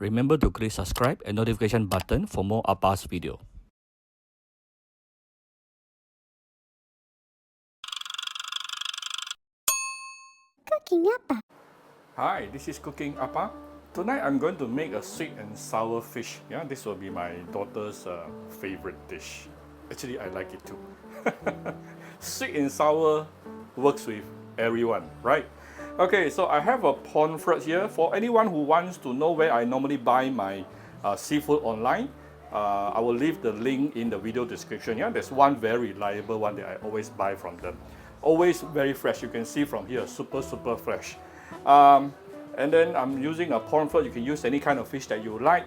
Remember to click subscribe and notification button for more Appa's video. Cooking Appa. Hi, this is Cooking Appa. Tonight I'm going to make a sweet and sour fish. Yeah, this will be my daughter's favorite dish. Actually, I like it too. Sweet and sour works with everyone, right? Okay, so I have a pomfret here. For anyone who wants to know where I normally buy my seafood online, I will leave the link in the video description. Yeah, there's one very reliable one that I always buy from them. Always very fresh. You can see from here, super fresh. And then I'm using a pomfret. You can use any kind of fish that you like.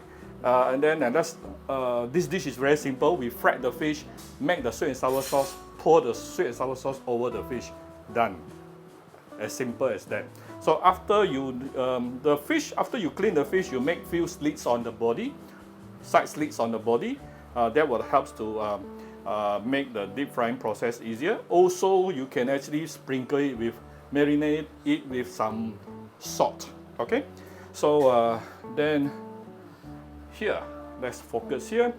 This dish is very simple. We fry the fish, make the sweet and sour sauce, pour the sweet and sour sauce over the fish. Done. As simple as that. So after you clean the fish, you make few slits on the body, side slits on the body. That will help to make the deep frying process easier. Also, you can actually sprinkle it with, marinate it with some salt. Okay, so then here, let's focus here.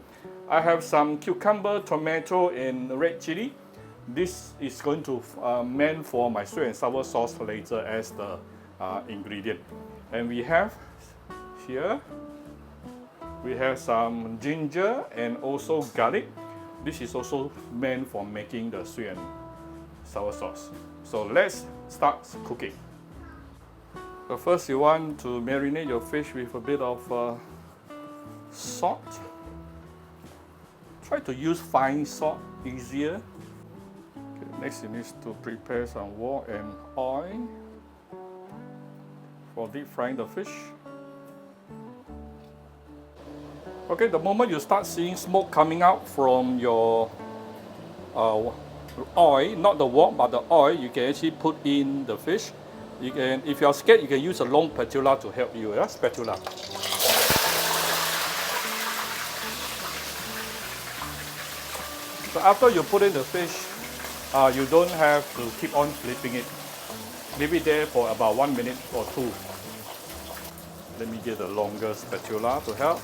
I have some cucumber, tomato, and red chili. This is going to meant for my sweet and sour sauce later as the ingredient. And we have here, we have some ginger and also garlic. This is also meant for making the sweet and sour sauce. So let's start cooking. So first you want to marinate your fish with a bit of salt. Try to use fine salt, easier. Okay, next you need to prepare some wok and oil for deep frying the fish. Okay, the moment you start seeing smoke coming out from your oil, not the wok but the oil, you can actually put in the fish. You can, if you are scared, you can use a long spatula to help you. Yeah, spatula. So after you put in the fish, you don't have to keep on flipping it. Leave it there for about 1 minute or two. Let me get a longer spatula to help.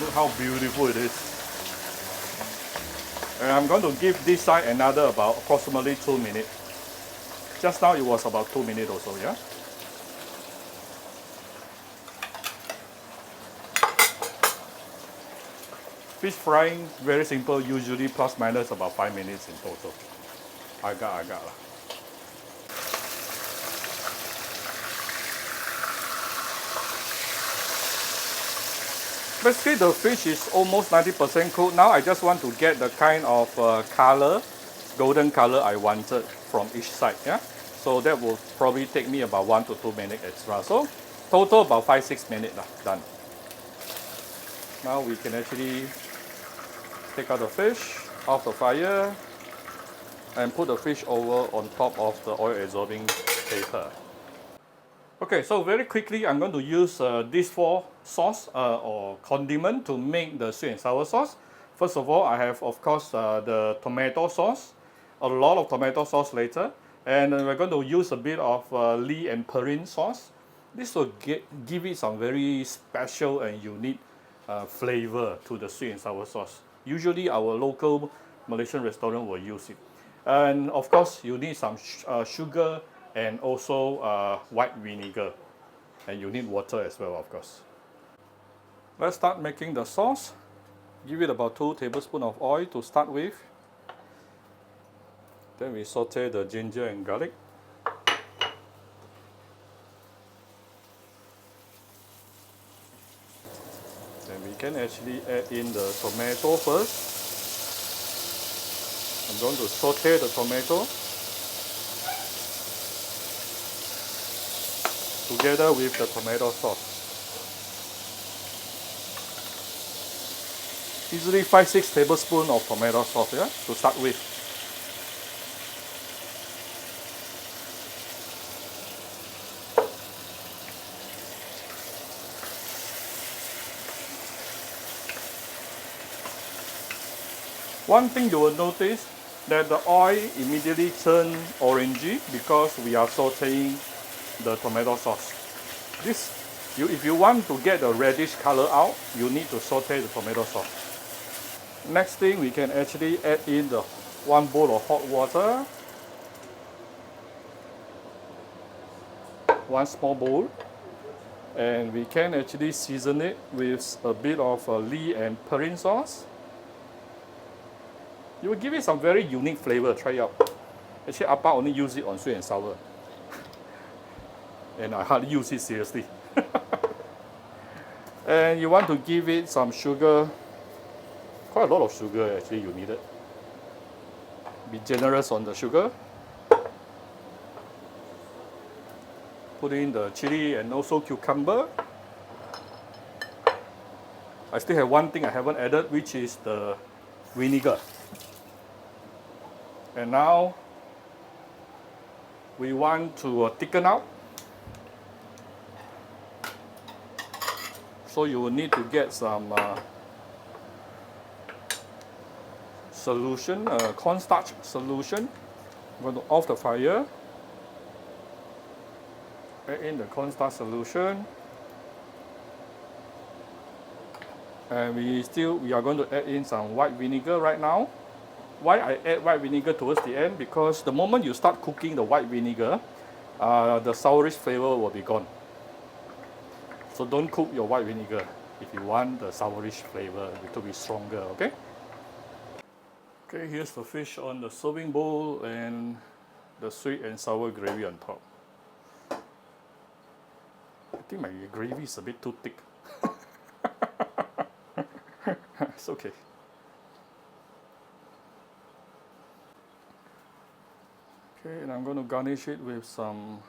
Look how beautiful it is. And I'm going to give this side another about approximately 2 minutes. Just now it was about 2 minutes or so, yeah? Fish frying, very simple, usually plus minus about 5 minutes in total. Agak lah. Basically, the fish is almost 90% cooked. Now I just want to get the kind of color, golden color I wanted from each side. Yeah, so that will probably take me about 1 to 2 minutes extra. So total about 5-6 minutes lah, done. Now we can actually take out the fish off the fire and put the fish over on top of the oil absorbing paper. Okay, so very quickly, I'm going to use these 4 sauce or condiment to make the sweet and sour sauce. First of all, I have, of course, the tomato sauce, a lot of tomato sauce later. And we're going to use a bit of Lea Perrins Sauce. This will give it some very special and unique flavor to the sweet and sour sauce. Usually, our local Malaysian restaurant will use it. And of course, you need some sugar and also white vinegar, and you need water as well, of course. Let's start making the sauce. Give it about 2 tablespoons of oil to start with. Then we saute the ginger and garlic. Then we can actually add in the tomato first. I'm going to saute the tomato together with the tomato sauce. Easily 5-6 tablespoons of tomato sauce, yeah, to start with. One thing you will notice, that the oil immediately turn orangey because we are sauteing the tomato sauce. If you want to get the reddish color out, you need to saute the tomato sauce. Next thing, we can actually add in the 1 bowl of hot water, 1 small bowl, and we can actually season it with a bit of Lea Perrins Sauce. You will give it some very unique flavor. Try it out. Actually, Appa only use it on sweet and sour, and I hardly use it seriously. And you want to give it some sugar. Quite a lot of sugar actually you need it. Be generous on the sugar. Put in the chili and also cucumber. I still have one thing I haven't added, which is the vinegar. And now we want to thicken out. So you will need to get some solution, cornstarch solution. I'm going to off the fire. Add in the cornstarch solution. And we are going to add in some white vinegar right now. Why I add white vinegar towards the end? Because the moment you start cooking the white vinegar, the sourish flavor will be gone. So don't cook your white vinegar if you want the sourish flavor to be stronger, okay? Okay, here's the fish on the serving bowl and the sweet and sour gravy on top. I think my gravy is a bit too thick. It's okay. Okay, and I'm going to garnish it with some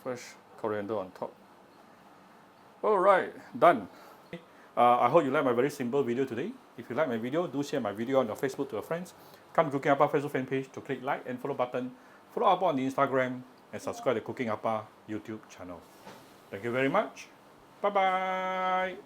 fresh coriander on top. Alright, done. I hope you like my very simple video today. If you like my video, do share my video on your Facebook to your friends. Come to Cooking Appa Facebook fan page to click like and follow button. Follow Appa on the Instagram and subscribe to Cooking Appa YouTube channel. Thank you very much. Bye bye.